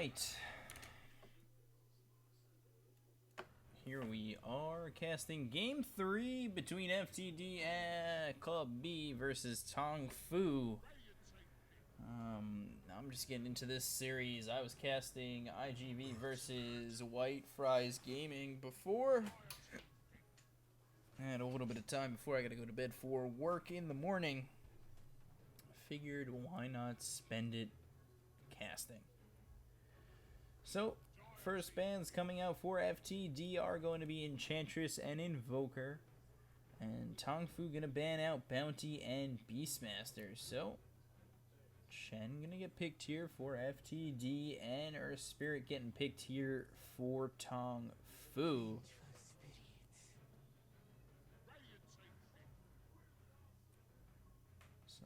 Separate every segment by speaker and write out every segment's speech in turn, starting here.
Speaker 1: Alright. Here we are casting Game 3 between FTD and Club B versus Tong Fu. I'm just getting into this series. I was casting iG.V versus White Fries Gaming before. I had a little bit of time before I gotta go to bed for work in the morning. Figured why not spend it casting. So, first bands coming out for FTD are going to be Enchantress and Invoker. And Tong Fu gonna ban out Bounty and Beastmaster. So, Chen gonna get picked here for FTD and Earth Spirit getting picked here for Tong Fu. So,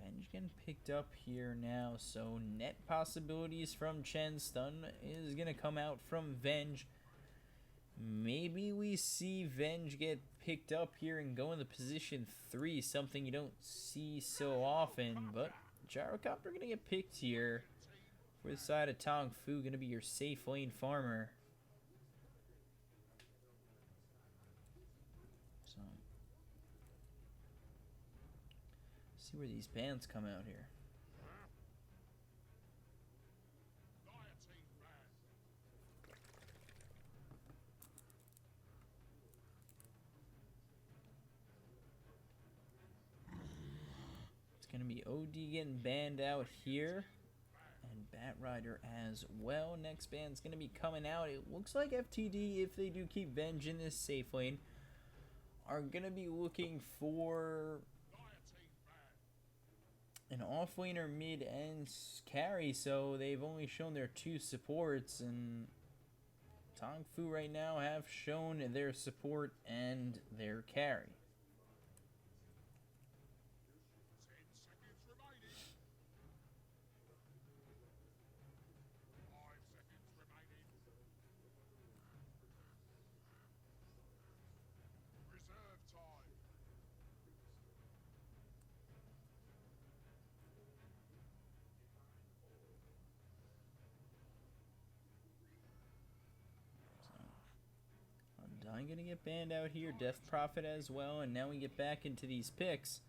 Speaker 1: Venge getting picked up here now. So, net possibilities from Chen's stun is gonna come out from Venge. Maybe we see Venge get picked up here and go into position 3, something you don't see so often, but Gyrocopter gonna get picked here for the side of Tong Fu, gonna be your safe lane farmer. So, see where these bans come out here. Gonna be OD getting banned out here, and Bat Rider as well. Next band's gonna be coming out. It looks like FTD, if they do keep Venge in this safe lane, are gonna be looking for an off-laner mid and carry, so they've only shown their 2 supports, and Tong Fu right now have shown their support and their carry. I'm gonna get banned out here, Death Prophet as well, and now we get back into these picks.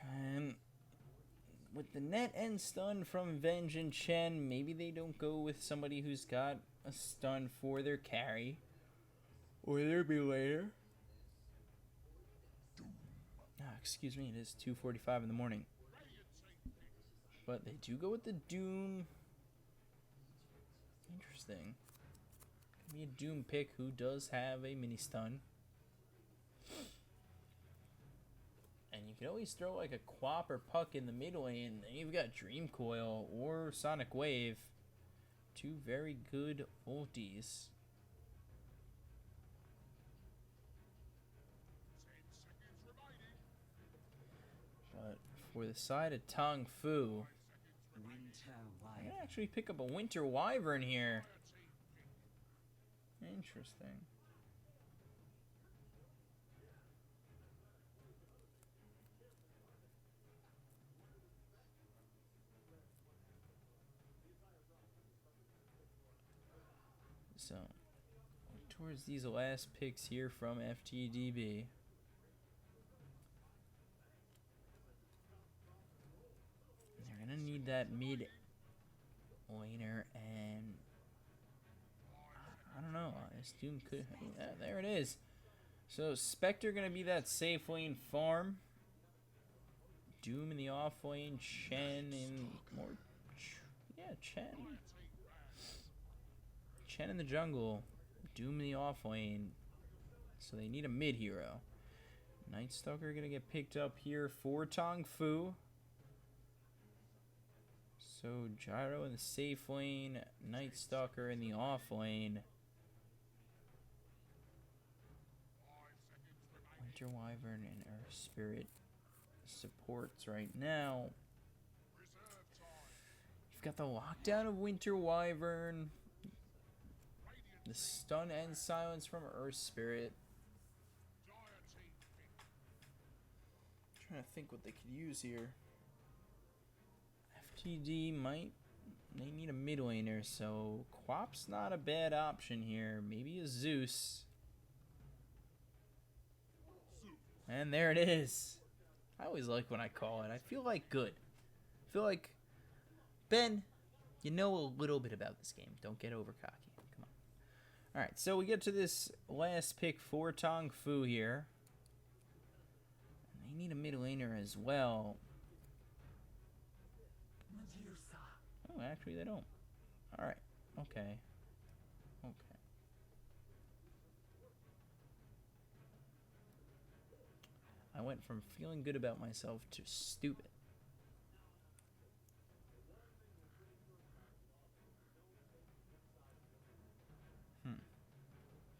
Speaker 1: And with the net and stun from Venge and Chen, maybe they don't go with somebody who's got a stun for their carry or their belayer. Excuse me, it is 2:45 in the morning. But they do go with the Doom. Interesting. Be a Doom pick who does have a mini stun. And you can always throw like a Quap or Puck in the mid lane, and you've got Dream Coil or Sonic Wave. 2 very good ultis. But for the side of Tong Fu, I'm gonna actually pick up a Winter Wyvern here. Interesting. So, towards these last picks here from FTDB. They're gonna need that mid laner, and I don't know. This Doom could. Yeah, there it is. So Spectre gonna be that safe lane farm. Doom in the off lane. Chen in more. Yeah, Chen. Chen in the jungle. Doom in the off lane. So they need a mid hero. Night Stalker gonna get picked up here for Tong Fu. So Gyro in the safe lane. Night Stalker in the off lane. Winter Wyvern and Earth Spirit supports right now. You've got the lockdown of Winter Wyvern, the stun and silence from Earth Spirit. I'm trying to think what they could use here. FTD they need a mid laner, so Quap's not a bad option here. Maybe a Zeus. And there it is. I always like when I call it. I feel like good. I feel like, Ben, you know a little bit about this game. Don't get over cocky. Come on. Alright, so we get to this last pick for Tong Fu here. They need a mid laner as well. Oh, actually they don't. Alright. Okay. Okay. I went from feeling good about myself to stupid.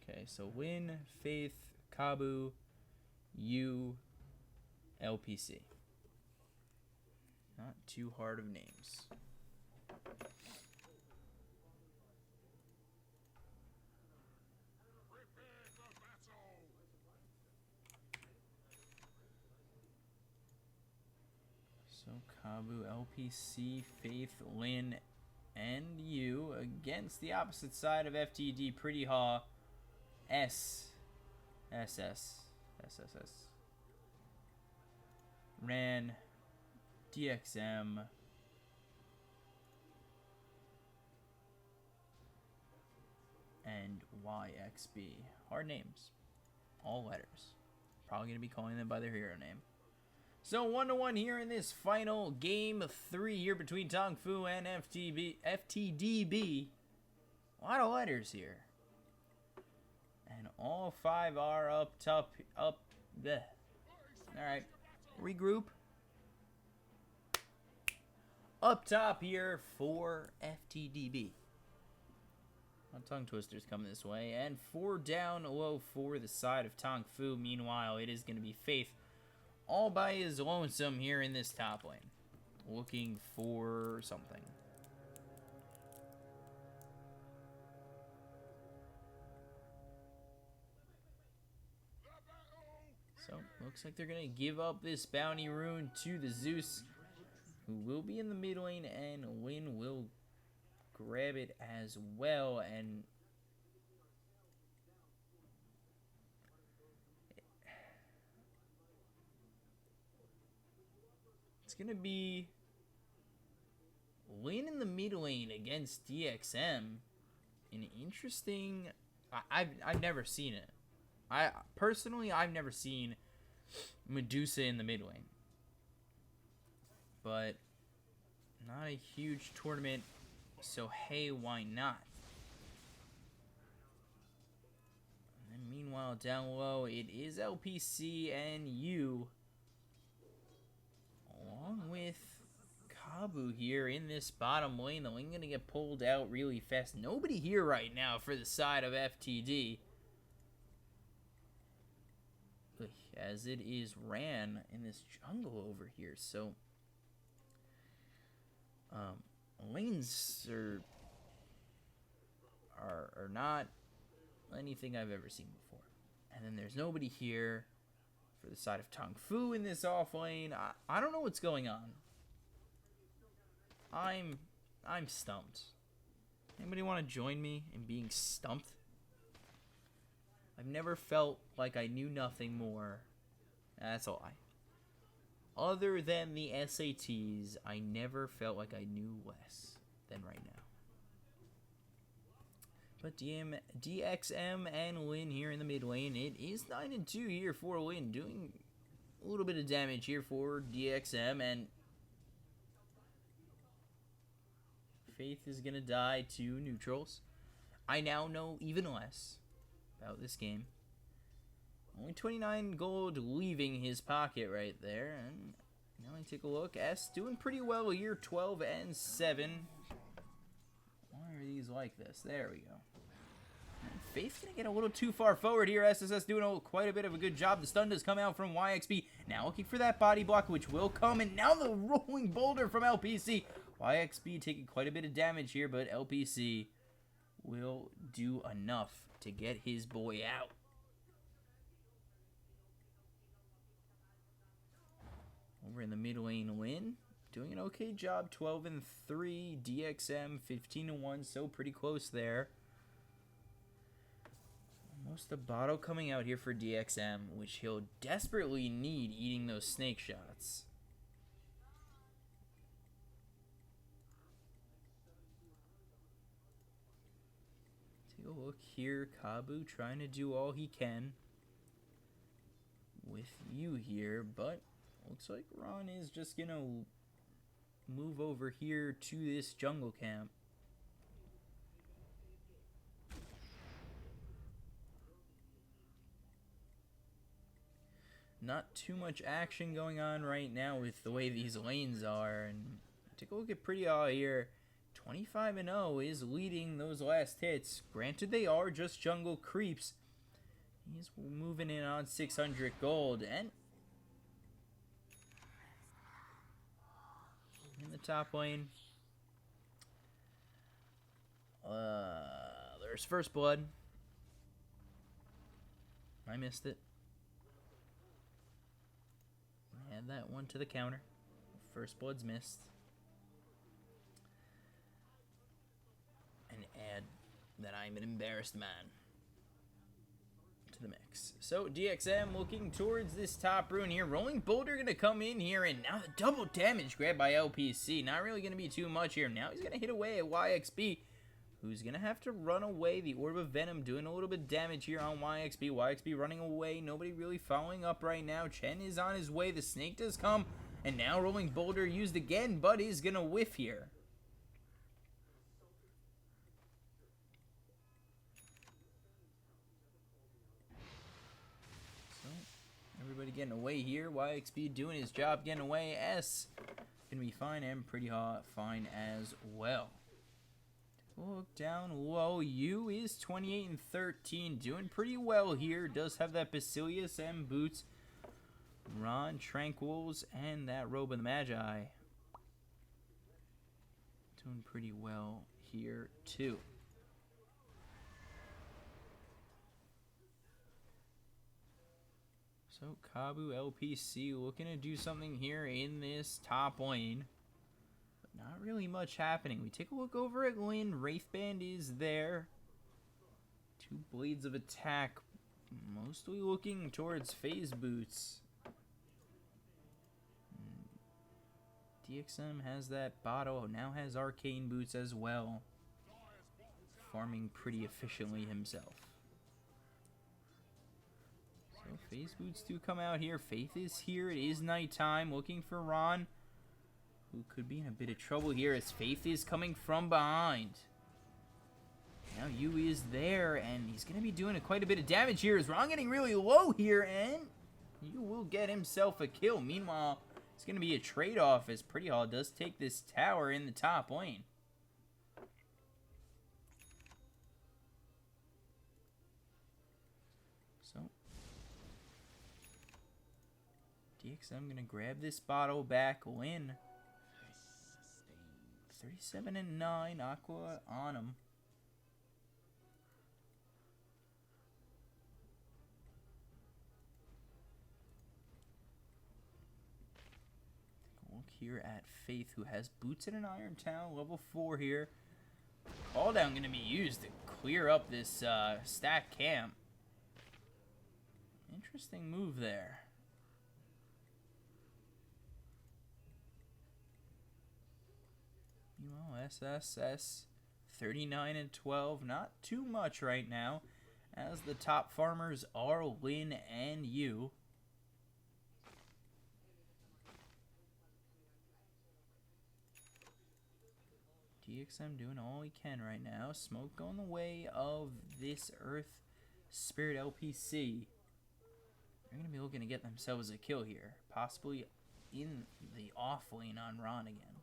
Speaker 1: Okay, so Win, Faith, Kabu, Yu, LPC. Not too hard of names. So Kabu, LPC, Faith, Lin, and Yu against the opposite side of FTD, Pretty Haw, SSS, Ran, DXM, and YXB. Hard names. All letters. Probably going to be calling them by their hero name. So 1-1 here in this final game 3 here between Tong Fu and FTDB. A lot of letters here. And all 5 are up top. Alright. Regroup. Up top here for FTDB. Tongue Twister's coming this way. And 4 down low for the side of Tong Fu. Meanwhile, it is going to be Faith all by his lonesome here in this top lane. Looking for something. So, looks like they're going to give up this bounty rune to the Zeus, who will be in the mid lane, and Lin will grab it as well. And it's going to be Lin in the mid lane against DXM. An interesting... I've never seen it. Personally, I've never seen Medusa in the mid lane. But not a huge tournament, so hey, why not? And then meanwhile, down low, it is LPC and Yu, along with Kabu here in this bottom lane. The lane gonna get pulled out really fast. Nobody here right now for the side of FTD, as it is Ran in this jungle over here. So lanes are not anything I've ever seen before. And then there's nobody here for the side of Tong Fu in this off lane. I don't know what's going on. I'm stumped. Anybody want to join me in being stumped? I've never felt like I knew nothing more. That's a lie. Other than the SATs, I never felt like I knew less than right now. But DXM and Lin here in the mid lane. It is 9-2 here for Lin, doing a little bit of damage here for DXM, and Faith is going to die to neutrals. I now know even less about this game. Only 29 gold leaving his pocket right there. And now I take a look. S doing pretty well here, 12-7. Why are these like this? There we go. And Faith's going to get a little too far forward here. SSS doing quite a bit of a good job. The stun does come out from YXB. Now looking for that body block, which will come. And now the rolling boulder from LPC. YXB taking quite a bit of damage here, but LPC will do enough to get his boy out. Over in the mid lane, Lin doing an okay job. 12-3. DXM 15-1. So pretty close there. Almost a bottle coming out here for DXM, which he'll desperately need eating those snake shots. Take a look here. Kabu trying to do all he can with you here, but looks like Ron is just gonna move over here to this jungle camp. Not too much action going on right now with the way these lanes are. And take a look at Pretty All here. 25-0 is leading those last hits. Granted, they are just jungle creeps. He's moving in on 600 gold. And in the top lane, there's First Blood. I missed it. Add that one to the counter. First Blood's missed. And add that I'm an embarrassed man to the mix. So DXM looking towards this top rune here. Rolling Boulder going to come in here, and now the double damage grab by LPC. Not really going to be too much here. Now he's going to hit away at YXB, who's going to have to run away. The Orb of Venom doing a little bit of damage here on YXB. YXB running away. Nobody really following up right now. Chen is on his way. The snake does come. And now Rolling Boulder used again, but is going to whiff here. So, everybody getting away here. YXB doing his job getting away. S going to be fine, and Pretty Hot fine as well. Look down low. U is 28-13, doing pretty well here. Does have that Basilius and boots. Ron, Tranquils, and that Robe of the Magi. Doing pretty well here too. So Kabu LPC looking to do something here in this top lane. Not really much happening. We take a look over at Lynn. Wraithband is there. Two Blades of Attack. Mostly looking towards Phase Boots. DXM has that bottle. Now has Arcane Boots as well. Farming pretty efficiently himself. So Phase Boots do come out here. Faith is here. It is nighttime. Looking for Ron, who could be in a bit of trouble here as Faith is coming from behind. Now Yu is there, and he's going to be doing quite a bit of damage here. Is Ron getting really low here, and Yu will get himself a kill. Meanwhile, it's going to be a trade-off as Pretty Hall does take this tower in the top lane. So, DXM going to grab this bottle back. Lynn 37-9, Aqua on him. Look here at Faith, who has boots in an Iron Town, level 4 here. Call down going to be used to clear up this stack camp. Interesting move there. Meanwhile, SSS 39-12, not too much right now, as the top farmers are Lin and Yu. DXM doing all he can right now. Smoke going the way of this Earth Spirit LPC. They're going to be looking to get themselves a kill here, possibly in the off lane on Ron again.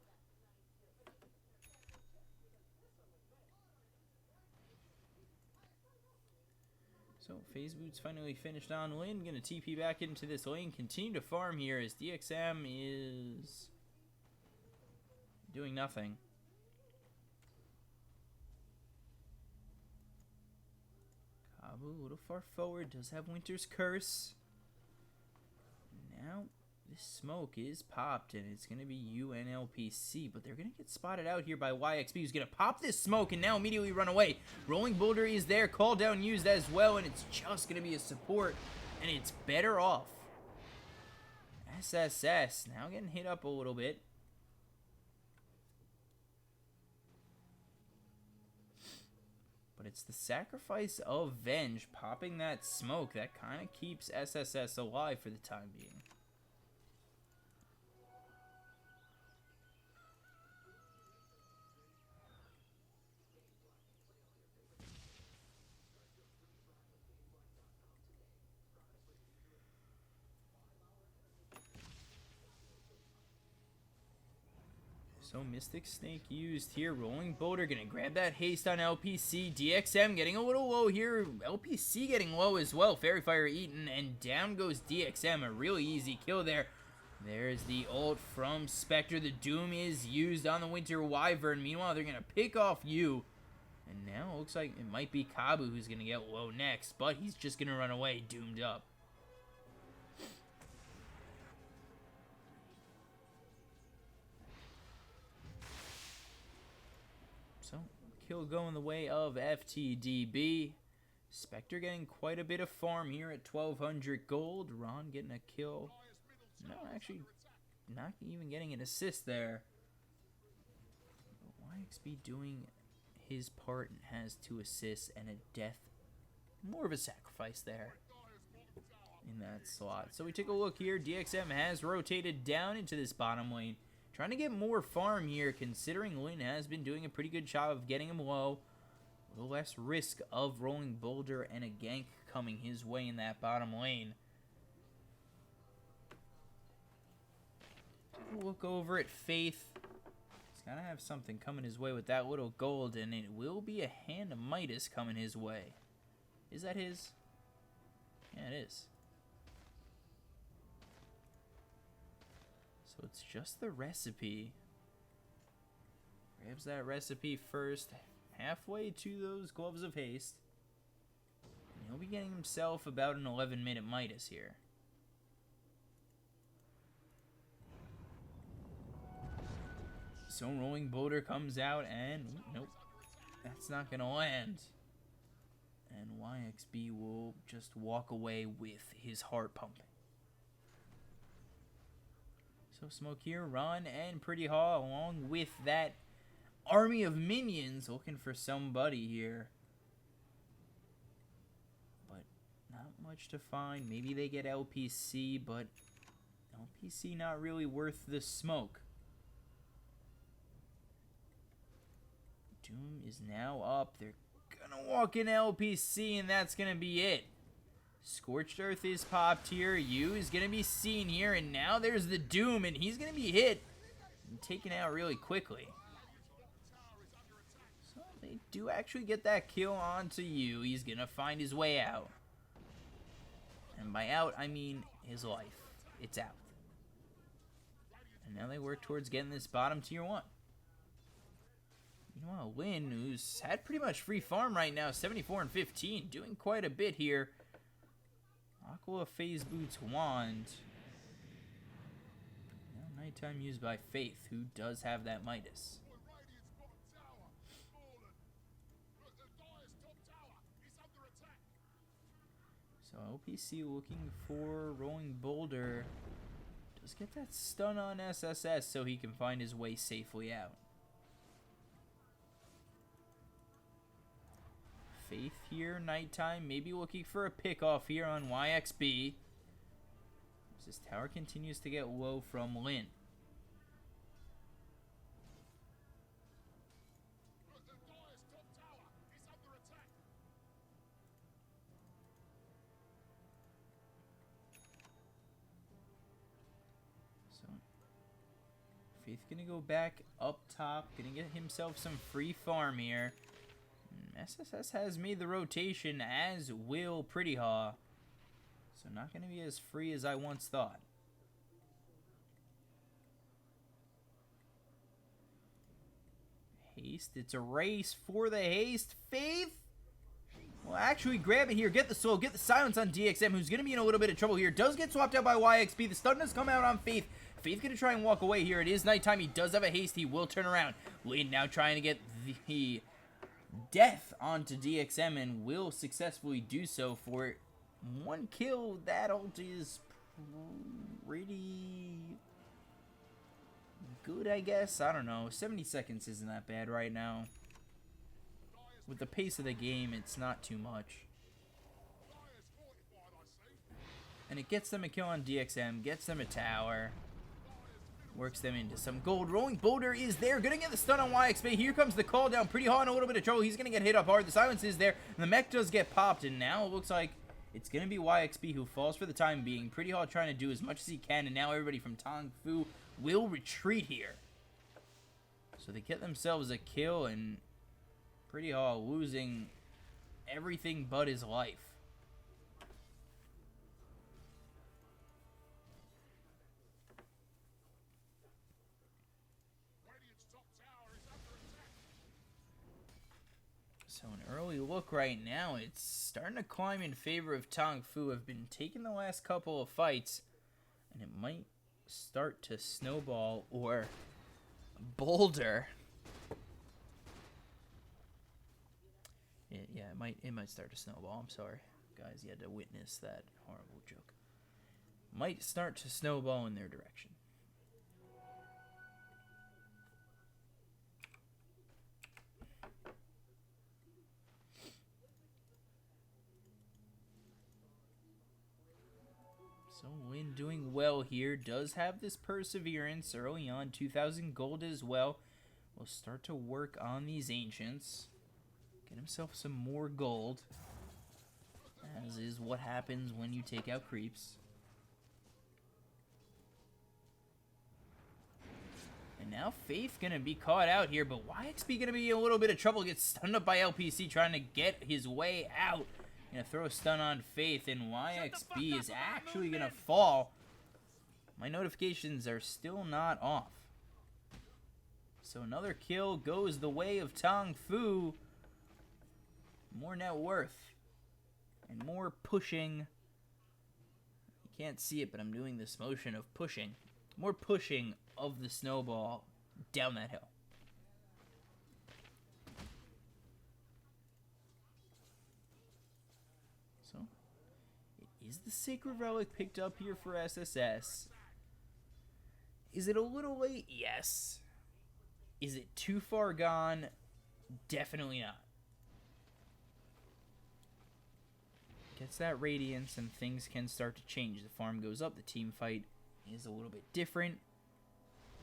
Speaker 1: So, Phase Boots finally finished on Lin. Going to TP back into this lane. Continue to farm here as DXM is doing nothing. Kabu a little far forward. Does have Winter's Curse. Now, This smoke is popped, and it's going to be UNLPC, but they're going to get spotted out here by YXB, who's going to pop this smoke and now immediately run away. Rolling Boulder is there, call down used as well, and it's just going to be a support, and it's better off. SSS now getting hit up a little bit. But it's the sacrifice of Venge popping that smoke that kind of keeps SSS alive for the time being. So Mystic Snake used here. Rolling Boulder gonna grab that haste on LPC. DXM getting a little low here. LPC getting low as well. Fairy Fire eaten, and down goes DXM. A really easy kill there. There's the ult from Spectre. The Doom is used on the Winter Wyvern. Meanwhile, they're gonna pick off you. And now it looks like it might be Kabu who's gonna get low next, but he's just gonna run away, doomed up. So, kill going the way of FTDB. Spectre getting quite a bit of farm here at 1200 gold. Ron getting a kill. No, actually, not even getting an assist there. YXB doing his part and has 2 assists and a death. More of a sacrifice there in that slot. So we take a look here. DXM has rotated down into this bottom lane. Trying to get more farm here, considering Lin has been doing a pretty good job of getting him low. A little less risk of Rolling Boulder and a gank coming his way in that bottom lane. Take a look over at Faith. He's got to have something coming his way with that little gold, and it will be a Hand of Midas coming his way. Is that his? Yeah, it is. So it's just the recipe. Grabs that recipe first, halfway to those Gloves of Haste. And he'll be getting himself about an 11-minute Midas here. So Rolling Boulder comes out and nope, that's not going to land. And YXB will just walk away with his heart pumping. So Smoke here, Ron and Pretty Haw along with that army of minions looking for somebody here. But not much to find. Maybe they get LPC, but LPC not really worth the smoke. Doom is now up. They're gonna walk in LPC and that's gonna be it. Scorched Earth is popped here. You is going to be seen here. And now there's the Doom. And he's going to be hit and taken out really quickly. So they do actually get that kill onto you. He's going to find his way out. And by out, I mean his life. It's out. And now they work towards getting this bottom tier 1. Meanwhile, Lin, who's had pretty much free farm right now, 74 and 15, doing quite a bit here. Aqua Phase Boots Wand. Now nighttime used by Faith, who does have that Midas. So LPC looking for Rolling Boulder. Does get that stun on SSS so he can find his way safely out. Faith here, nighttime, maybe looking for a pick-off here on YXB. As this tower continues to get low from Lin. So, Faith gonna go back up top, gonna get himself some free farm here. SSS has made the rotation, as will Pretty Haw. So not going to be as free as I once thought. Haste. It's a race for the haste. Faith Well, actually grab it here. Get the soul. Get the silence on DXM, who's going to be in a little bit of trouble here. Does get swapped out by YXP. The stun does come out on Faith. Faith going to try and walk away here. It is nighttime. He does have a haste. He will turn around. Lane now trying to get the death onto DXM and will successfully do so for 1 kill. That ult is pretty good, I guess. I don't know. 70 seconds isn't that bad right now. With the pace of the game, it's not too much. And it gets them a kill on DXM, gets them a tower, works them into some gold. Rolling Boulder is there, gonna get the stun on YXP. Here comes the call down, pretty hard, in a little bit of trouble. He's gonna get hit up hard. The silence is there, and the mech does get popped, and now it looks like it's gonna be YXP who falls for the time being. Pretty hard trying to do as much as he can, and now everybody from Tong Fu will retreat here. So they get themselves a kill, and Pretty hard losing everything but his life. So an early look right now, it's starting to climb in favor of Tong Fu. Have been taking the last couple of fights, and it might start to snowball or boulder. Yeah, it might start to snowball. I'm sorry, guys, you had to witness that horrible joke. Might start to snowball in their direction. So Lin doing well here, does have this perseverance early on, 2,000 gold as well. Will start to work on these ancients. Get himself some more gold, as is what happens when you take out creeps. And now Faith gonna be caught out here, but YXP gonna be in a little bit of trouble. Gets stunned up by LPC trying to get his way out. Gonna throw a stun on Faith, and YXP is actually gonna fall. My notifications are still not off. So another kill goes the way of Tong Fu. More net worth and more pushing. You can't see it, but I'm doing this motion of pushing. More pushing of the snowball down that hill. So, is the Sacred Relic picked up here for SSS? Is it a little late? Yes. Is it too far gone? Definitely not. Gets that Radiance and things can start to change. The farm goes up, the team fight is a little bit different.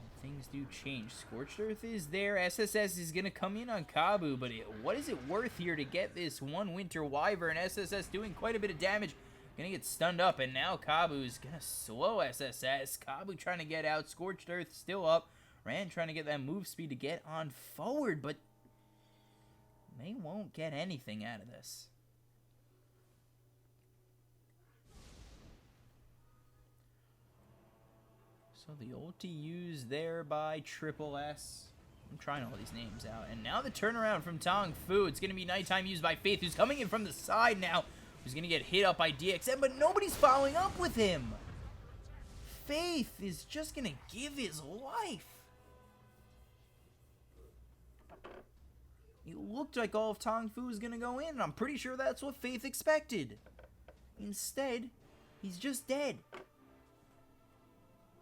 Speaker 1: And things do change. Scorched Earth is there. SSS is going to come in on Kabu, but what is it worth here to get this one Winter Wyvern? SSS doing quite a bit of damage. Going to get stunned up, and now Kabu is going to slow SSS. Kabu trying to get out. Scorched Earth still up. Rand trying to get that move speed to get on forward, but they won't get anything out of this. So the ulti used there by Triple S. I'm trying all these names out. And now the turnaround from Tong Fu. It's going to be nighttime used by Faith, who's coming in from the side now. Who's going to get hit up by DXM, but nobody's following up with him. Faith is just going to give his life. It looked like all of Tong Fu was going to go in, and I'm pretty sure that's what Faith expected. Instead, he's just dead.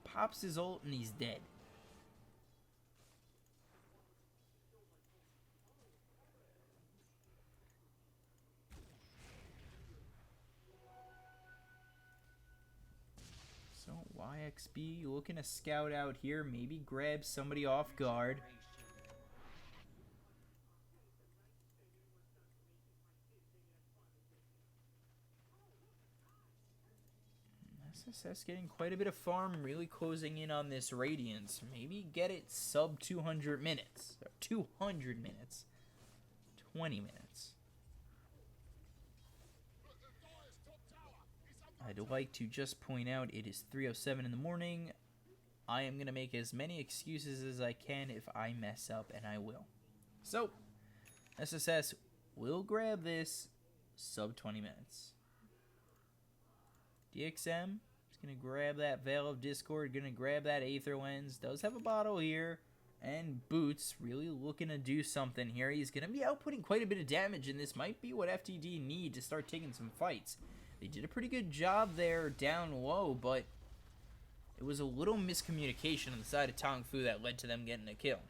Speaker 1: Pops his ult and he's dead. So YXB looking to scout out here, maybe grab somebody off guard. SSS getting quite a bit of farm, really closing in on this Radiance. Maybe get it sub 200 minutes. Or 200 minutes. 20 minutes. I'd like to just point out it is 3:07 in the morning. I am going to make as many excuses as I can if I mess up, and I will. So, SSS will grab this sub 20 minutes. DXM is going to grab that Veil of Discord, going to grab that Aether Lens. Does have a bottle here. And Boots really looking to do something here. He's going to be outputting quite a bit of damage, and this might be what FTD need to start taking some fights. They did a pretty good job there down low, but it was a little miscommunication on the side of Tong Fu that led to them getting a kill.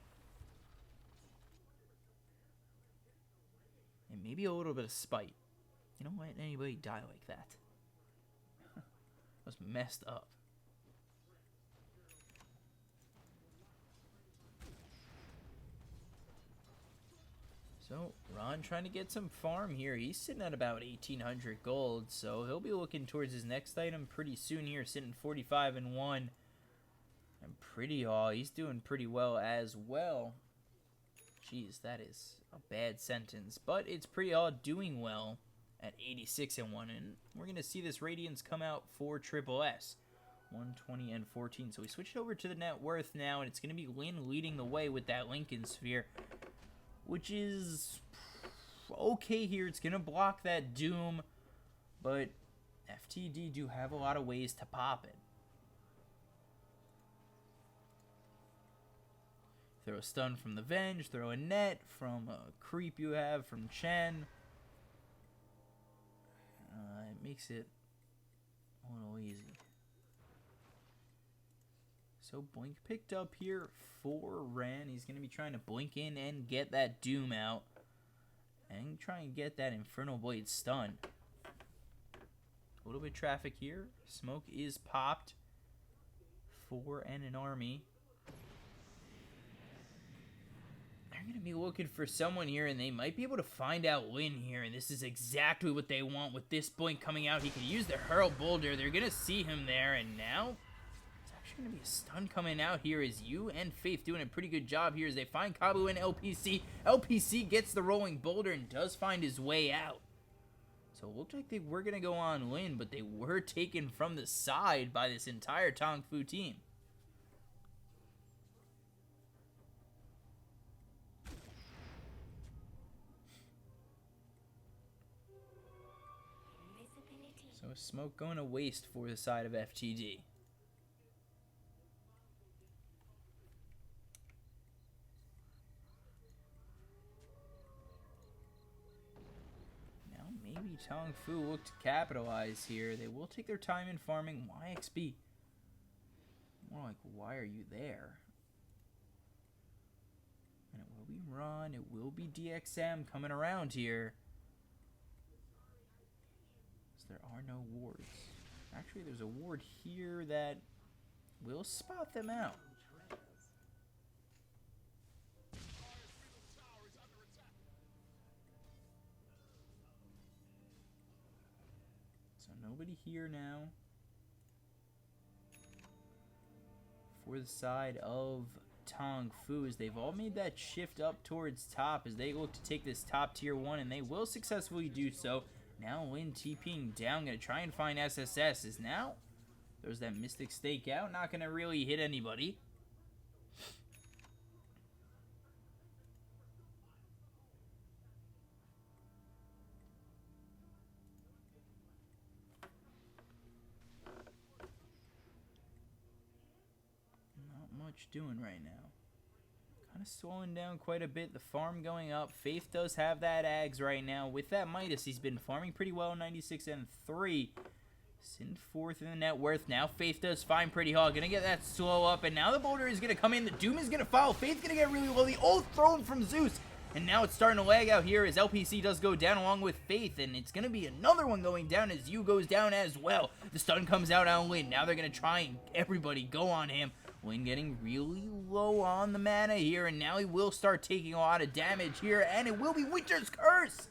Speaker 1: And maybe a little bit of spite. You don't let anybody die like that. That was messed up. So, Ron trying to get some farm here. He's sitting at about 1,800 gold, so he'll be looking towards his next item pretty soon here, sitting 45 and 1. And Pretty All, he's doing pretty well as well. Jeez, that is a bad sentence, but it's Pretty All doing well at 86 and 1, and we're going to see this Radiance come out for Triple S. 120 and 14, so we switched over to the net worth now, and it's going to be Lin leading the way with that Lincoln Sphere, which is okay here. It's going to block that Doom, but FTD do have a lot of ways to pop it. Throw a stun from the Venge, throw a net from a creep you have from Chen. It makes it a little easy. So Blink picked up here for Ren. He's going to be trying to blink in and get that Doom out. And try and get that Infernal Blade stun. A little bit of traffic here. Smoke is popped for an army. They're going to be looking for someone here, and they might be able to find out Lin here, and this is exactly what they want with this Blink coming out. He can use the Hurl Boulder. They're going to see him there, and now it's actually going to be a stun coming out here as you and Faith doing a pretty good job here as they find Kabu and LPC. LPC gets the Rolling Boulder and does find his way out. So it looked like they were going to go on Lin, but they were taken from the side by this entire Tong Fu team. So smoke going to waste for the side of FTD. Now maybe Tong Fu look to capitalize here. They will take their time in farming YXB. More like, why are you there? And it will be Ron. It will be DXM coming around here. There are no wards. Actually, there's a ward here that will spot them out. So nobody here now. For the side of Tong Fu, as they've all made that shift up towards top as they look to take this top tier 1, and they will successfully do so. Now Lin TPing down, going to try and find SSS. Is now, there's that Mystic Stake out, not going to really hit anybody. Not much doing right now. Kind of slowing down quite a bit. The farm going up. Faith does have that Ags right now. With that Midas, he's been farming pretty well. 96 and 3. Sitting fourth in the net worth. Now Faith does find Pretty Hall. Gonna get that slow up. And now the Boulder is gonna come in. The Doom is gonna follow. Faith's gonna get really low. The ult thrown from Zeus. And now it's starting to lag out here as LPC does go down along with Faith. And it's gonna be another one going down as Yu goes down as well. The stun comes out on Lin. Now they're gonna try and everybody go on him. Lin getting really low on the mana here, and now he will start taking a lot of damage here, and it will be Winter's Curse.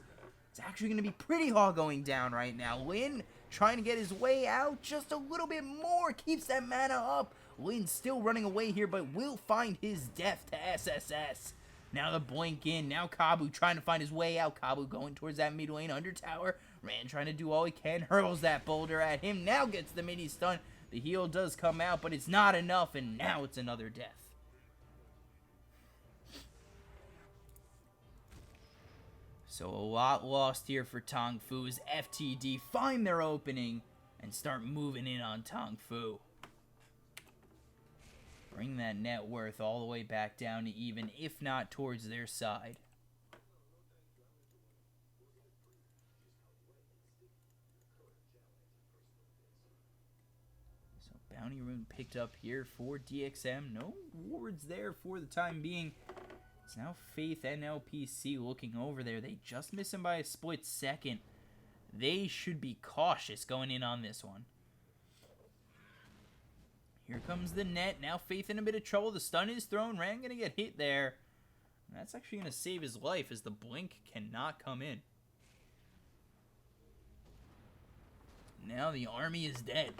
Speaker 1: It's actually going to be Pretty Hall going down right now. Lin trying to get his way out just a little bit more, keeps that mana up. Lin still running away here, but will find his death to SSS. Now the blink in, now Kabu trying to find his way out. Kabu going towards that mid lane under tower. Rand trying to do all he can, hurls that boulder at him, now gets the mini stun. The heal does come out, but it's not enough, and now it's another death. So a lot lost here for Tong Fu as FTD find their opening and start moving in on Tong Fu. Bring that net worth all the way back down to even, if not towards their side. So bounty rune picked up here for DXM. No wards there for the time being. It's now Faith and LPC looking over there. They just miss him by a split second. They should be cautious going in on this one. Here comes the net. Now Faith in a bit of trouble. The stun is thrown. Ran going to get hit there. And that's actually going to save his life as the blink cannot come in. Now the army is dead.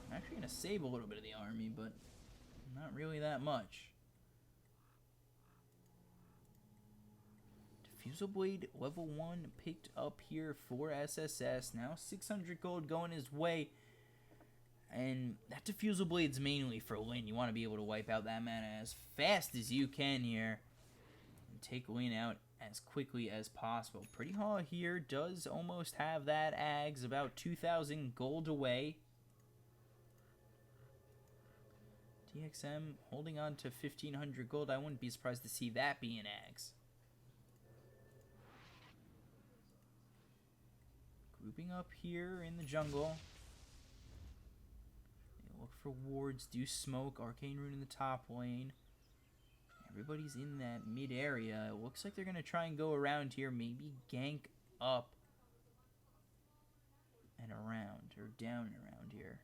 Speaker 1: I'm actually going to save a little bit of the army, but not really that much. Diffusal Blade level 1 picked up here for SSS. Now 600 gold going his way. And that Diffusal Blade's mainly for Lin. You want to be able to wipe out that mana as fast as you can here. And take Lin out as quickly as possible. Pretty Haw here does almost have that Ags about 2,000 gold away. DXM holding on to 1,500 gold. I wouldn't be surprised to see that be an Ags. Grouping up here in the jungle. They look for wards, do smoke, Arcane Rune in the top lane. Everybody's in that mid area. It looks like they're going to try and go around here, maybe gank up and around, or down and around here.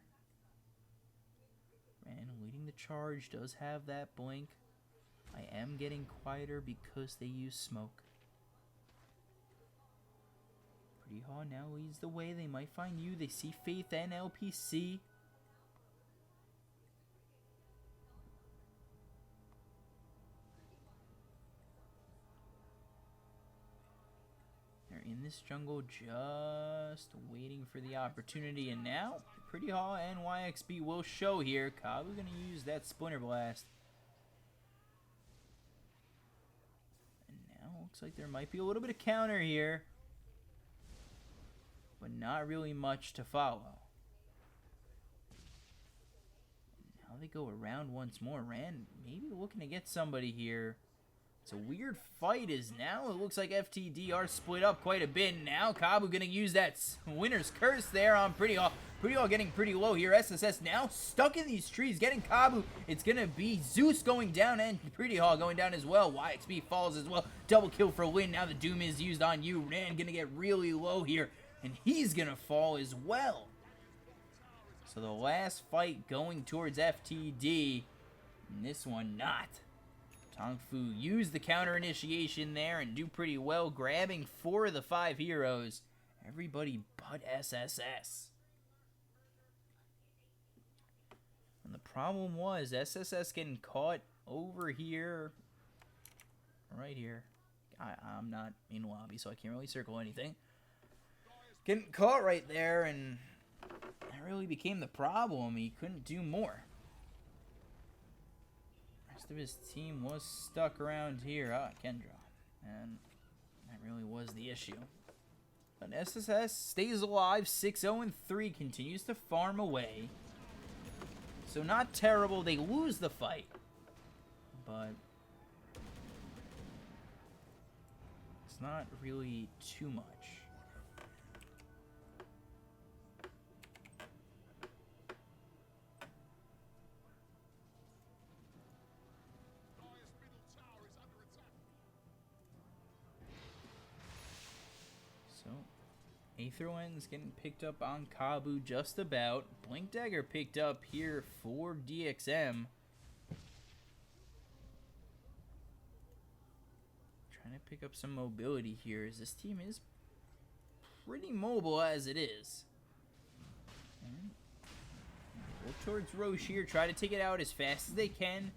Speaker 1: Ran leading the charge, does have that blink. I am getting quieter because they use smoke. Pretty Haw now leads the way. They might find you. They see Faith and LPC. They're in this jungle just waiting for the opportunity. And now, Pretty Haw and YXB will show here. Kabu going to use that Splinter Blast. And now looks like there might be a little bit of counter here. But not really much to follow. Now they go around once more. Rand maybe looking to get somebody here. It's a weird fight as now it looks like FTD are split up quite a bit. Now Kabu going to use that winner's curse there on Pretty Haw. Pretty Haw getting pretty low here. SSS now stuck in these trees getting Kabu. It's going to be Zeus going down and Pretty Haw going down as well. YXB falls as well. Double kill for Lin. Now the Doom is used on you. Rand going to get really low here. And he's going to fall as well. So the last fight going towards FTD. And this one not. Tong Fu used the counter initiation there and do pretty well. Grabbing 4 of the 5 heroes. Everybody but SSS. And the problem was SSS getting caught over here. Right here. I'm not in lobby, so I can't really circle anything. Getting caught right there, and that really became the problem. He couldn't do more. The rest of his team was stuck around here. Kendra. And that really was the issue. But SSS stays alive. 6-0-3. Continues to farm away. So not terrible. They lose the fight. But it's not really too much. Aetherwind's getting picked up on Kabu just about. Blink Dagger picked up here for DXM. Trying to pick up some mobility here as this team is pretty mobile as it is. And look towards Roche here. Try to take it out as fast as they can.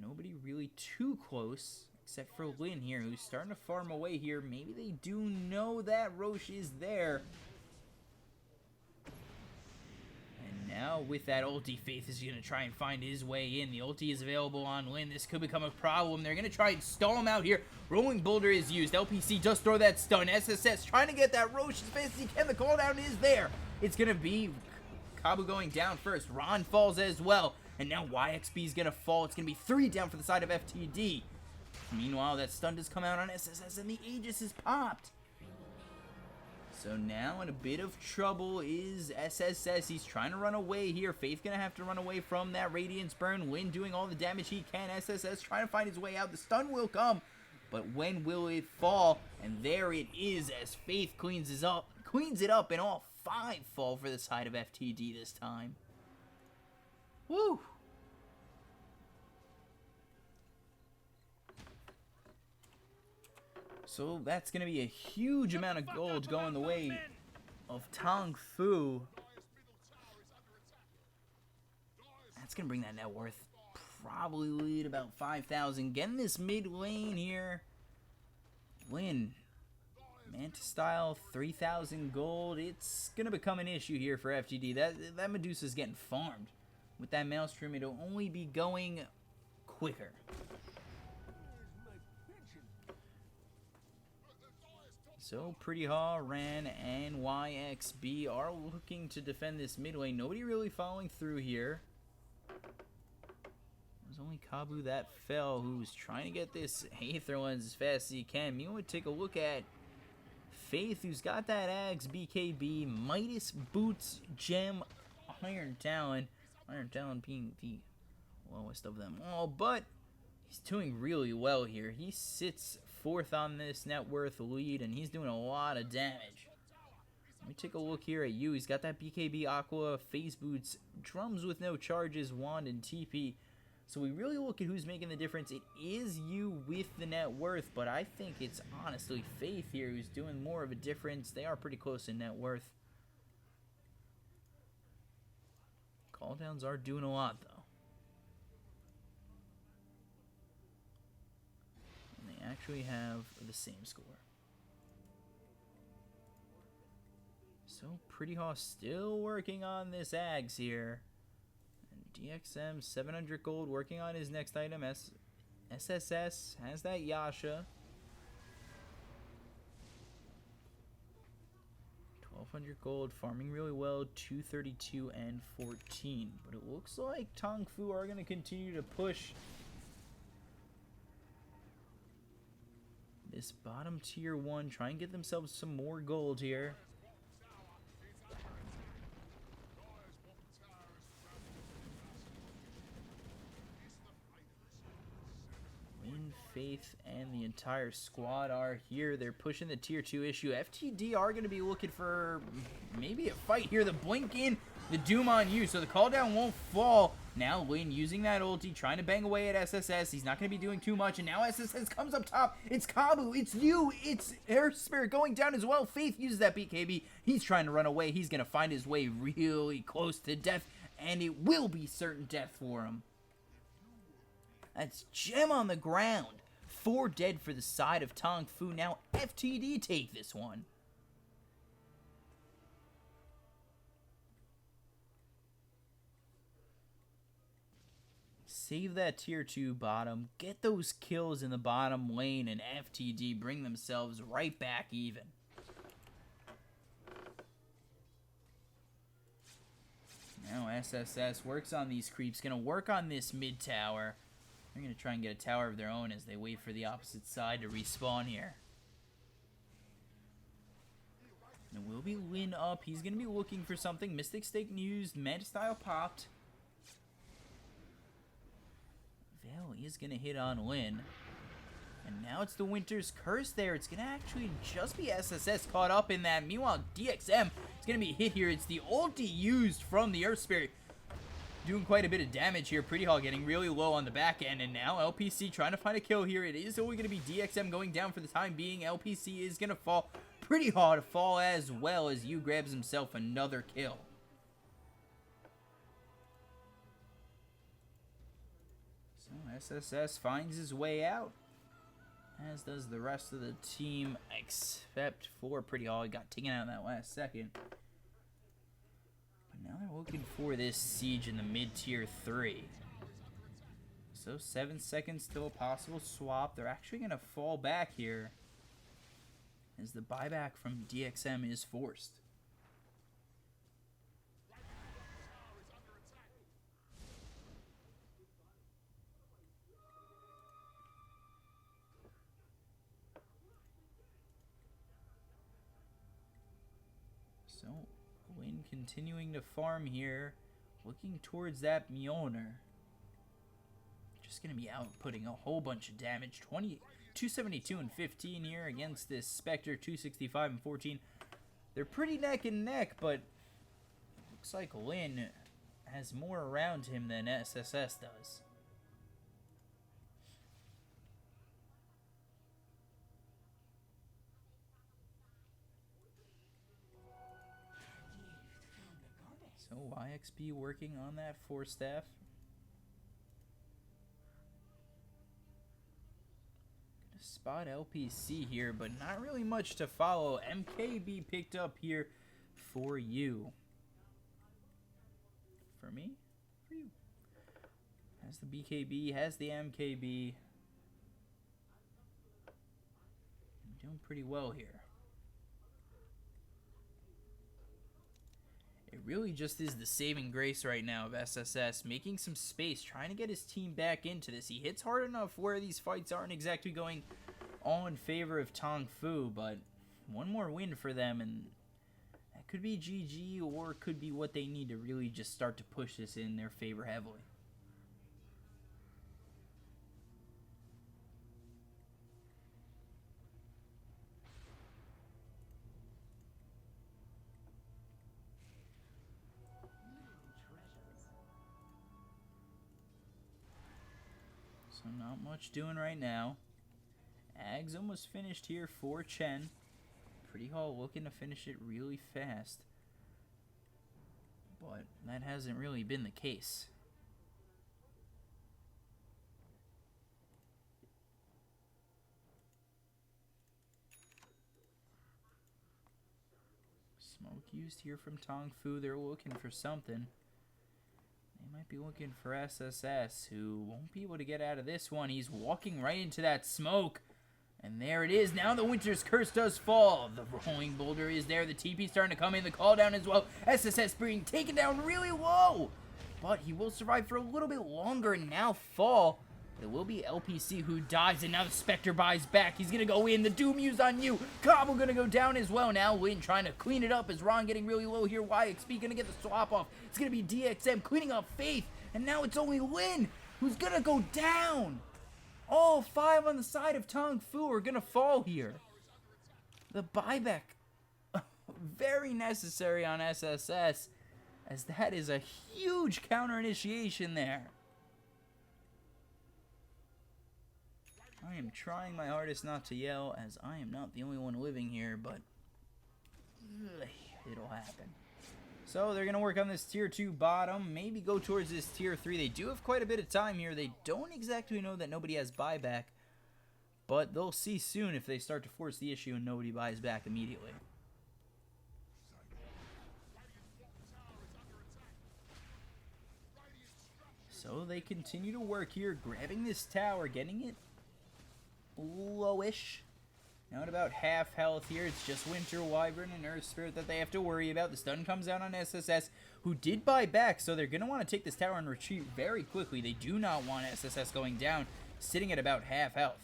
Speaker 1: Nobody really too close. Except for Lin here, who's starting to farm away here. Maybe they do know that Roche is there. And Now, with that ulti, Faith is going to try and find his way in. The ulti is available on Lin. This could become a problem. They're going to try and stall him out here. Rolling Boulder is used. LPC does throw that stun. SSS trying to get that Roche as fast as he can. The cooldown is there. It's going to be Kabu going down first. Ron falls as well. And now YXB is going to fall. It's going to be 3 down for the side of FTD. Meanwhile, that stun does come out on SSS and the Aegis is popped. So now in a bit of trouble is SSS. He's trying to run away here. Faith gonna have to run away from that Radiance Burn. Lin doing all the damage he can. SSS trying to find his way out. The stun will come, but when will it fall? And there it is as Faith cleans it up, and all 5 fall for the side of FTD this time. Woo! So that's going to be a huge amount of gold going the way of Tong Fu. That's going to bring that net worth probably lead about 5,000. Getting this mid lane here. Lin, Manta style, 3,000 gold. It's going to become an issue here for FGD. That Medusa's getting farmed. With that Maelstrom, it'll only be going quicker. So, Pretty Haw, Ran, and YXB are looking to defend this mid lane. Nobody really following through here. There's only Kabu that fell, who's trying to get this Aether Lens as fast as he can. Meanwhile, take a look at Faith, who's got that Ags, BKB, Midas, Boots, Gem, Iron Talon. Iron Talon being the lowest of them all, but he's doing really well here. He sits 4th on this net worth lead, and he's doing a lot of damage. Let me take a look here at you. He's got that BKB, Aqua, Phase Boots, Drums with no charges, Wand, and TP. So we really look at who's making the difference. It is you with the net worth, but I think it's honestly Faith here who's doing more of a difference. They are pretty close in net worth. Calldowns are doing a lot, though. Actually have the same score. So Pretty Haw still working on this Ags here. And DXM 700 gold working on his next item. SSS has that Yasha. 1200 gold, farming really well, 232 and 14. But it looks like Tong Fu are going to continue to push this bottom tier 1, try and get themselves some more gold here. Lin, Faith, and the entire squad are here. They're pushing the tier 2 issue. FTD are going to be looking for maybe a fight here. The blink in, the doom on you, so the cooldown won't fall. Now Lin using that ulti, trying to bang away at SSS. He's not going to be doing too much, and now SSS comes up top. It's Kabu, it's you, it's Air Spirit going down as well. Faith uses that BKB. He's trying to run away. He's going to find his way really close to death, and it will be certain death for him. That's Gem on the ground. 4 dead for the side of Tong Fu. Now FTD take this one. Save that tier 2 bottom, get those kills in the bottom lane, and FTD bring themselves right back even. Now SSS works on these creeps, gonna work on this mid tower. They're gonna try and get a tower of their own as they wait for the opposite side to respawn here. And it will be Lin up. He's gonna be looking for something. Mystic Stake used, Manta style popped. Veil is going to hit on Lin. And now it's the Winter's Curse there. It's going to actually just be SSS caught up in that. Meanwhile, DXM is going to be hit here. It's the ulti used from the Earth Spirit. Doing quite a bit of damage here. Pretty Haw getting really low on the back end. And now LPC trying to find a kill here. It is only going to be DXM going down for the time being. LPC is going to fall. Pretty Haw to fall as well as you grabs himself another kill. SSS finds his way out, as does the rest of the team, except for Pretty Haw. He got taken out in that last second. But Now they're looking for this siege in the mid-tier 3. So 7 seconds till a possible swap. They're actually going to fall back here as the buyback from DXM is forced. So, Win continuing to farm here, looking towards that Mjolnir. Just going to be outputting a whole bunch of damage. 272 and 15 here against this Spectre, 265 and 14. They're pretty neck and neck, but looks like Lin has more around him than SSS does. So YXB working on that Force Staff. Gonna spot LPC here, but not really much to follow. MKB picked up here for you. For me? For you. Has the BKB, has the MKB. I'm doing pretty well here. It really just is the saving grace right now of SSS, making some space, trying to get his team back into this. He hits hard enough where these fights aren't exactly going all in favor of Tong Fu, but one more win for them, and that could be GG, or it could be what they need to really just start to push this in their favor heavily. So not much doing right now. Ag's almost finished here for Chen. Pretty Hall looking to finish it really fast. But that hasn't really been the case. Smoke used here from Tong Fu. They're looking for something. They might be looking for SSS, who won't be able to get out of this one. He's walking right into that smoke. And there it is. Now the Winter's Curse does fall. The rolling boulder is there. The TP starting to come in. The call down as well. SSS being taken down really low. But he will survive for a little bit longer and now fall. It will be LPC who dies, and now the Spectre buys back. He's going to go in. The Doom used on you. Cobble going to go down as well. Now Lin trying to clean it up as Ron getting really low here. YXB going to get the swap off. It's going to be DXM cleaning up Faith. And now it's only Lin who's going to go down. All 5 on the side of Tong Fu are going to fall here. The buyback, very necessary on SSS, as that is a huge counter initiation there. I am trying my hardest not to yell, as I am not the only one living here, but it'll happen. So they're going to work on this tier 2 bottom, maybe go towards this tier 3. They do have quite a bit of time here. They don't exactly know that nobody has buyback, but they'll see soon if they start to force the issue and nobody buys back immediately. So they continue to work here, grabbing this tower, getting it lowish. Now at about half health here. It's just Winter Wyvern and Earth Spirit that they have to worry about. The stun comes out on SSS, who did buy back, so they're going to want to take this tower and retreat very quickly. They do not want SSS going down, sitting at about half health.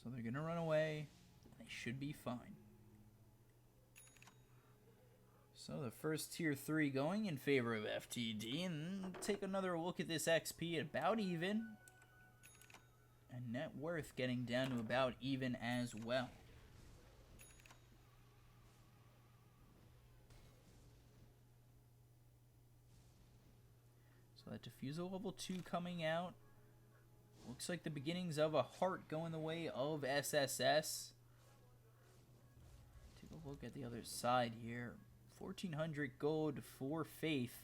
Speaker 1: So they're going to run away. They should be fine. So the first tier 3 going in favor of FTD, and take another look at this XP at about even. And net worth getting down to about even as well. So that diffusal level 2 coming out. Looks like the beginnings of a heart going the way of SSS. Take a look at the other side here. 1,400 gold for Faith.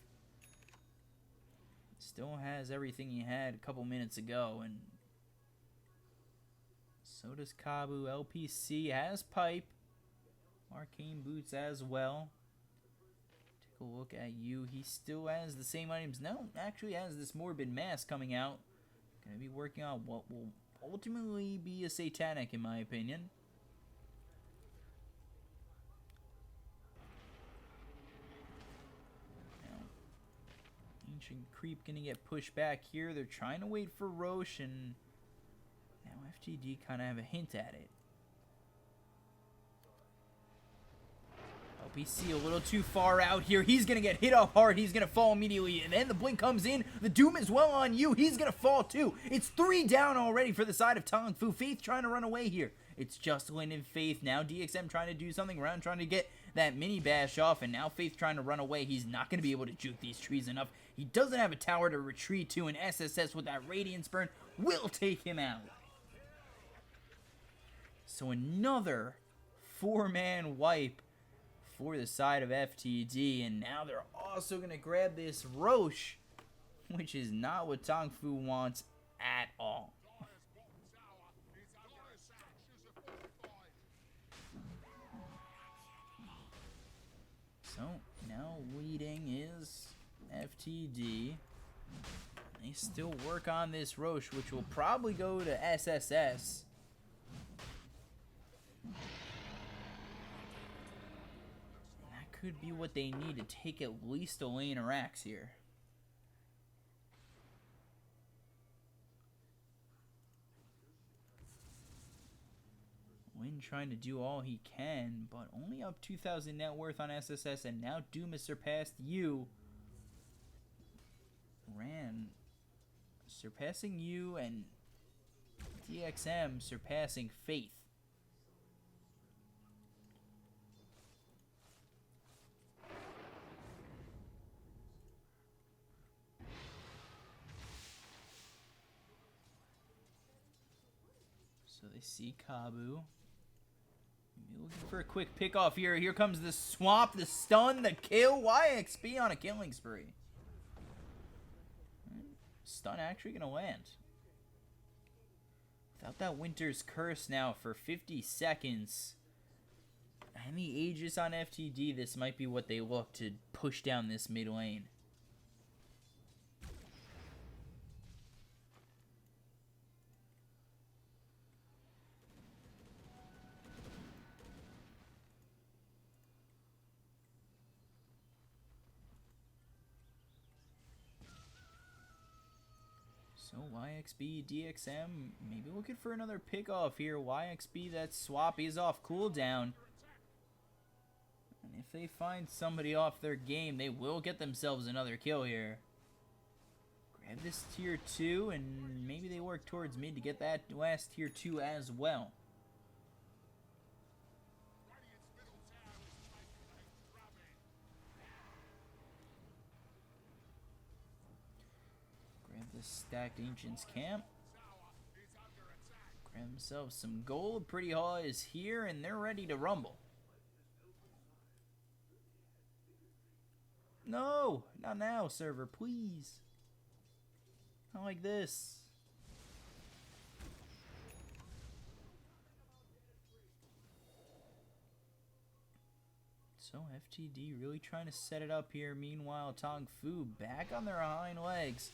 Speaker 1: Still has everything he had a couple minutes ago, and So does Kabu. LPC has pipe. Arcane boots as well. Take a look at you. He still has the same items. No, actually has this morbid mask coming out. Gonna be working on what will ultimately be a satanic, in my opinion. Now, Ancient Creep gonna get pushed back here. They're trying to wait for Roche, and now FTD kind of have a hint at it. LPC a little too far out here. He's going to get hit up hard. He's going to fall immediately. And then the blink comes in. The Doom is well on you. He's going to fall too. It's 3 down already for the side of Tong Fu. Faith trying to run away here. It's just Lin and Faith. Now DXM trying to do something around, trying to get that mini bash off. And now Faith trying to run away. He's not going to be able to juke these trees enough. He doesn't have a tower to retreat to. And SSS with that Radiance Burn will take him out. So another 4-man wipe for the side of FTD, and now they're also going to grab this Roche, which is not what Tong Fu wants at all. So, now leading is FTD. They still work on this Roche, which will probably go to SSS. Could be what they need to take at least a lane or axe here. Win trying to do all he can, but only up 2,000 net worth on SSS, and now Doom has surpassed you. Ran surpassing you, and DXM surpassing Faith. So they see Kabu. Maybe looking for a quick pick off here. Here comes the swamp, the stun, the kill. YXB on a killing spree. Stun actually going to land. Without that Winter's Curse now for 50 seconds. And the Aegis on FTD, this might be what they look to push down this mid lane. So YXB, DXM, maybe looking for another pick off here. YXB, that swap is off cooldown. And if they find somebody off their game, they will get themselves another kill here. Grab this tier 2, and maybe they work towards mid to get that last tier 2 as well. This stacked Ancient's camp. Grab themselves some gold. Pretty Hall is here, and they're ready to rumble. No, not now, server, please. Not like this. So FTD really trying to set it up here. Meanwhile, Tong Fu back on their hind legs.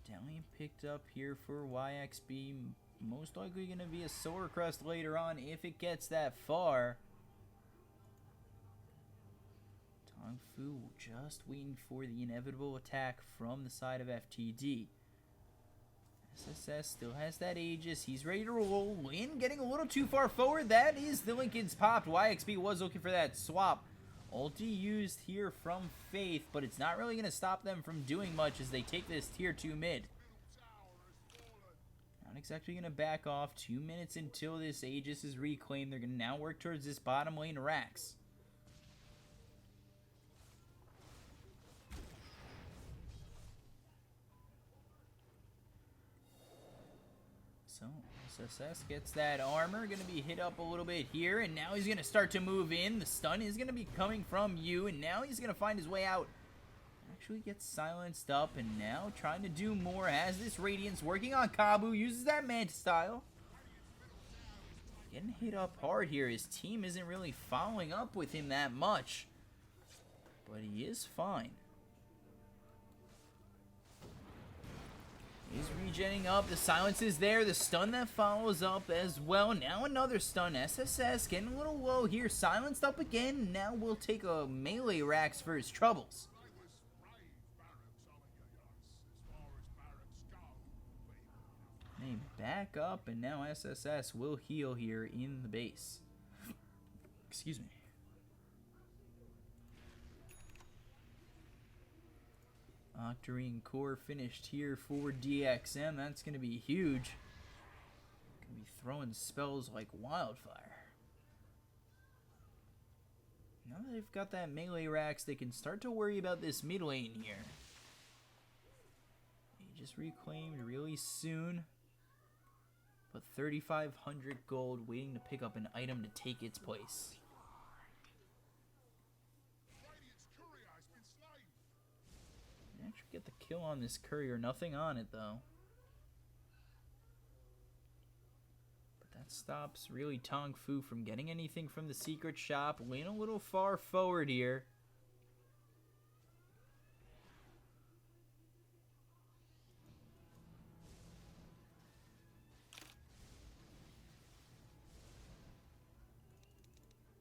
Speaker 1: Medallion picked up here for YXB. Most likely going to be a Solar Crest later on if it gets that far. Tong Fu just waiting for the inevitable attack from the side of FTD. SSS still has that Aegis. He's ready to roll. Lin getting a little too far forward. That is the Lincoln's popped. YXB was looking for that swap. Ulti used here from Faith, but it's not really going to stop them from doing much as they take this tier 2 mid. Not exactly going to back off. 2 minutes until this Aegis is reclaimed. They're going to now work towards this bottom lane Rax. So SSS gets that armor, going to be hit up a little bit here, and now he's going to start to move in. The stun is going to be coming from you, and now he's going to find his way out. actually gets silenced up, and now trying to do more as this Radiance working on Kabu, uses that Manta style. Getting hit up hard here. His team isn't really following up with him that much, but he is fine. He's regenning up. The silence is there. The stun that follows up as well. Now another stun. SSS getting a little low here. Silenced up again. Now we'll take a melee Rax for his troubles. They back up, and now SSS will heal here in the base. Excuse me. Octarine core finished here for DXM. That's going to be huge. Going to be throwing spells like wildfire. Now that they've got that melee Rax, they can start to worry about this mid lane here. He just reclaimed really soon. But 3,500 gold waiting to pick up an item to take its place. Actually get the kill on this courier. Nothing on it though. But that stops really Tong Fu from getting anything from the secret shop. Lean a little far forward here.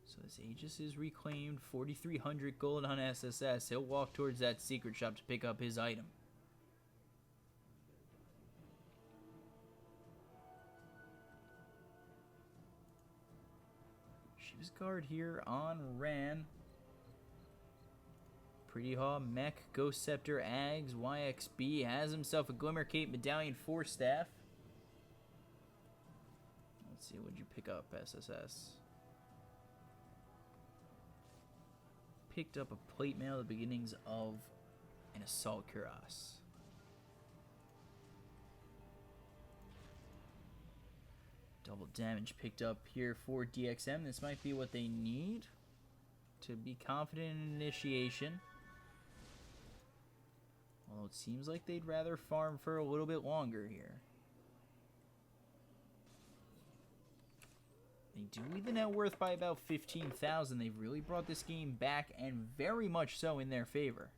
Speaker 1: So this Aegis is reclaimed, 4,300 gold on SSS. He'll walk towards that secret shop to pick up his item. Shiva's guard here on Ran. Pretty Haw, Mech, Ghost Scepter, Ags, YXB has himself a Glimmer Cape, Medallion, 4 staff. Let's see, what'd you pick up, SSS? Picked up a plate mail, the beginnings of an assault cuirass. Double damage picked up here for DXM. This might be what they need to be confident in initiation. Although it seems like they'd rather farm for a little bit longer here. They do lead the net worth by about 15,000. They've really brought this game back, and very much so in their favor.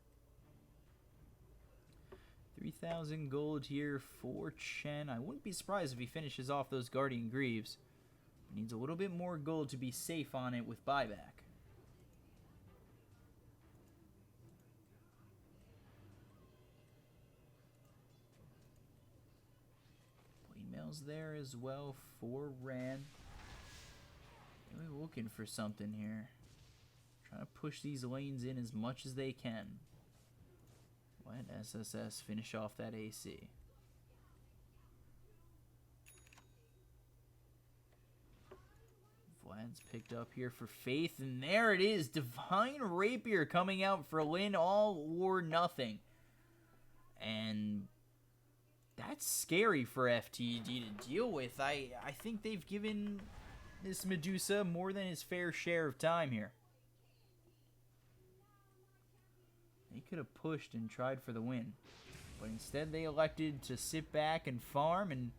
Speaker 1: 3,000 gold here for Chen. I wouldn't be surprised if he finishes off those Guardian Greaves. Needs a little bit more gold to be safe on it with buyback. Blade Mail's there as well for Ran. Really looking for something here. Trying to push these lanes in as much as they can. Let SSS finish off that AC. Vlad's picked up here for Faith, and there it is. Divine Rapier coming out for Lin, all or nothing. And that's scary for FTD to deal with. I think they've given this Medusa more than his fair share of time here. They could have pushed and tried for the win, but instead they elected to sit back and farm, and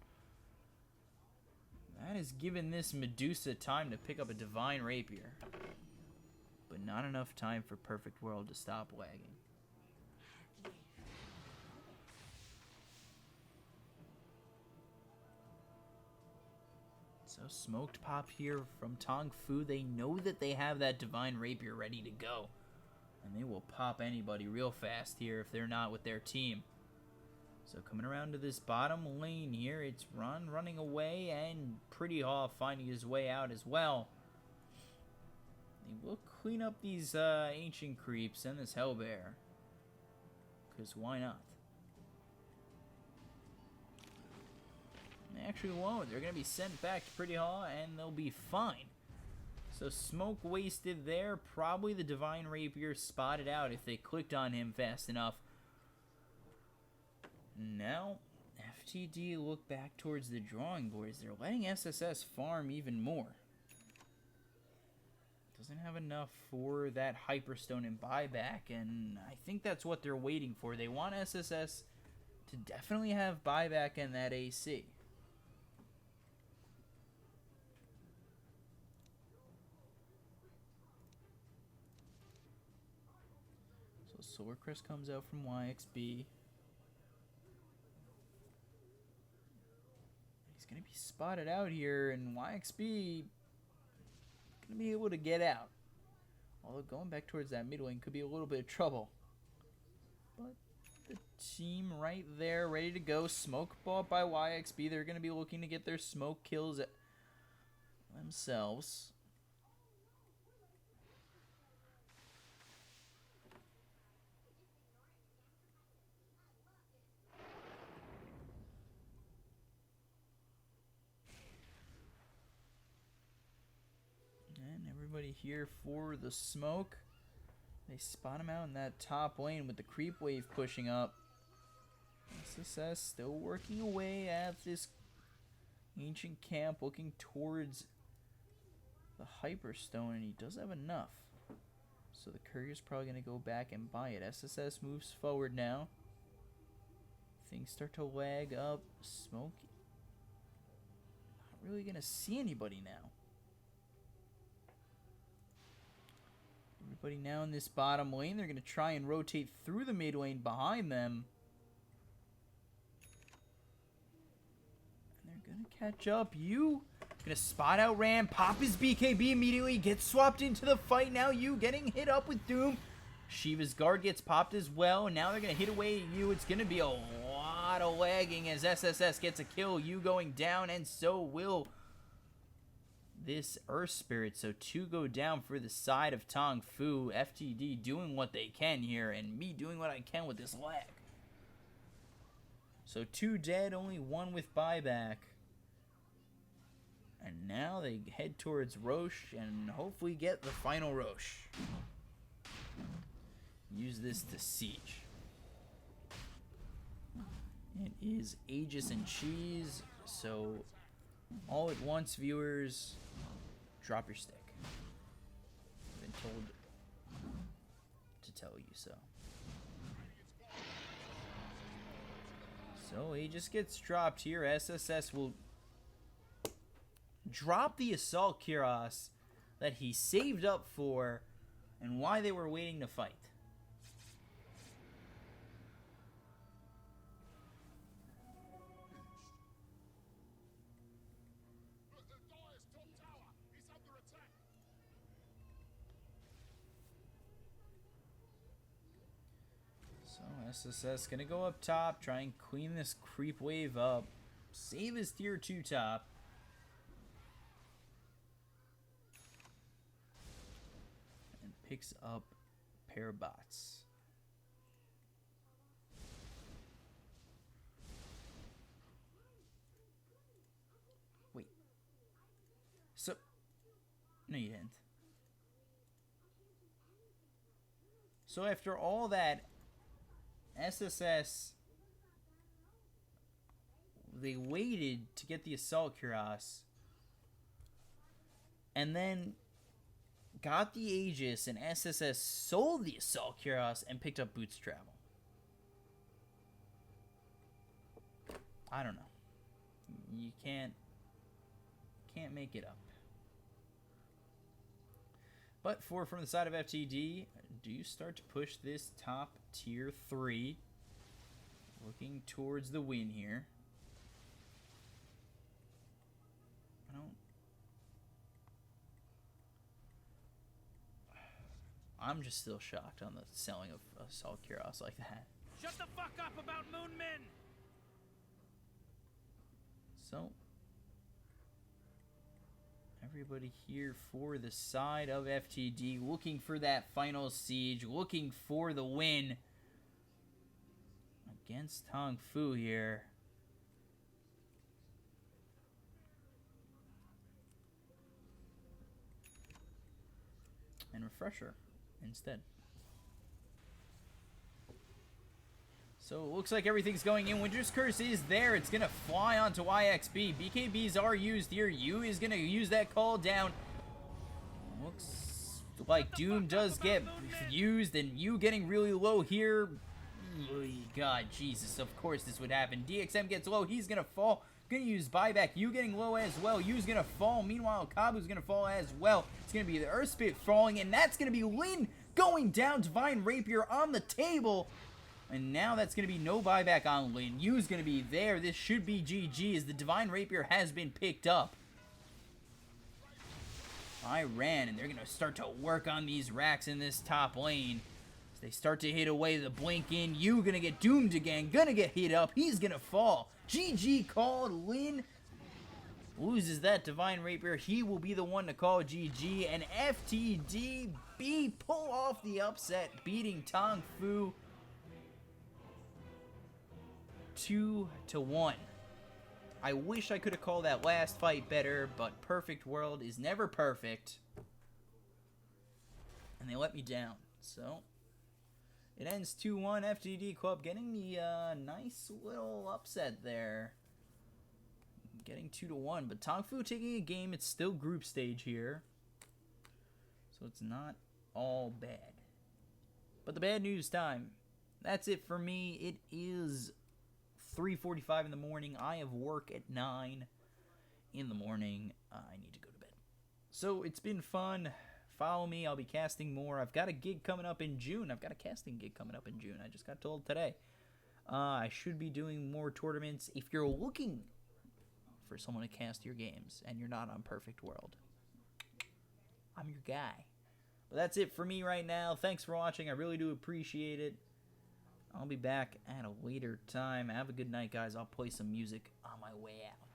Speaker 1: that has given this Medusa time to pick up a Divine Rapier, but not enough time for Perfect World to stop lagging. So smoked pop here from Tong Fu. They know that they have that Divine Rapier ready to go, and they will pop anybody real fast here if they're not with their team. So coming around to this bottom lane here, it's Ron running away, and Pretty Haw finding his way out as well. They will clean up these ancient creeps and this Hellbear, because why not? They actually won't. They're going to be sent back to Pretty Haw, and they'll be fine. So smoke wasted there. Probably the Divine Rapier spotted out if they clicked on him fast enough. Now, FTD look back towards the drawing boards. They're letting SSS farm even more. Doesn't have enough for that Hyperstone and buyback, and I think that's what they're waiting for. They want SSS to definitely have buyback and that AC. So Solar Crest comes out from YXB. He's going to be spotted out here, and YXB going to be able to get out. Although going back towards that mid lane could be a little bit of trouble. But the team right there ready to go. Smoke bought by YXB. They're going to be looking to get their smoke kills themselves. Everybody here for the smoke. They spot him out in that top lane with the creep wave pushing up. SSS still working away at this ancient camp, looking towards the Hyperstone, and he does have enough. So the courier's probably going to go back and buy it. SSS moves forward now. Things start to lag up. Smoke. Not really going to see anybody now. Everybody now in this bottom lane. They're going to try and rotate through the mid lane behind them. And they're going to catch up. You going to spot out Ram. Pop his BKB immediately. Gets swapped into the fight. Now you getting hit up with Doom. Shiva's guard gets popped as well. And now they're going to hit away at you. It's going to be a lot of lagging as SSS gets a kill. You going down, and so will this Earth Spirit. So 2 go down for the side of Tong Fu. FTD doing what they can here, and me doing what I can with this lag. So 2 dead, only 1 with buyback. And now they head towards Roche and hopefully get the final Roche. Use this to siege. It is Aegis and Cheese, so all at once, viewers, drop your stick. I've been told to tell you so. So Aegis gets dropped here. SSS will drop the Assault Cuirass that he saved up for and why they were waiting to fight. SSS gonna go up top, try and clean this creep wave up, save his tier 2 top. And picks up pair bots. Wait. So, no you didn't. So after all that, SSS, they waited to get the Assault Cuirass and then got the Aegis, and SSS sold the Assault Cuirass and picked up Boots Travel. I don't know. You can't make it up. But from the side of FTD, do you start to push this top tier 3? Looking towards the win here. I'm just still shocked on the selling of Assault Cuirass like that.
Speaker 2: Shut the fuck up about Moonmen!
Speaker 1: So, everybody here for the side of FTD, looking for that final siege, looking for the win against Tong Fu here. And Refresher instead. So it looks like everything's going in. Winter's Curse is there. It's going to fly onto YXB. BKBs are used here. Yu is going to use that call down. Looks like Doom does get used, and you getting really low here. God, Jesus, of course this would happen. DXM gets low, he's gonna fall. Gonna use buyback. You getting low as well. You's gonna fall. Meanwhile, Kabu's gonna fall as well. It's gonna be the Earth Spit falling, and that's gonna be Lin going down. Divine Rapier on the table. And now that's going to be no buyback on Lin. Yu's going to be there. This should be GG as the Divine Rapier has been picked up. I ran, and they're going to start to work on these racks in this top lane. As they start to hit away the blink in. Yu going to get doomed again. Going to get hit up. He's going to fall. GG called. Lin loses that Divine Rapier. He will be the one to call GG. And FTDB pull off the upset, beating Tong Fu 2-1. I wish I could have called that last fight better, but perfect world is never perfect. And they let me down. So, it ends 2-1. FTD Club getting the nice little upset there. Getting 2-1. But Tong Fu taking a game. It's still group stage here. So it's not all bad. But the bad news time. That's it for me. It is 3:45 in the morning. I have work at 9 in the morning. I need to go to bed. So it's been fun. Follow me. I'll be casting more. I've got a gig coming up in June. I've got a casting gig coming up in June. I just got told today. I should be doing more tournaments. If you're looking for someone to cast your games and you're not on Perfect World, I'm your guy. But that's it for me right now. Thanks for watching. I really do appreciate it. I'll be back at a later time. Have a good night, guys. I'll play some music on my way out.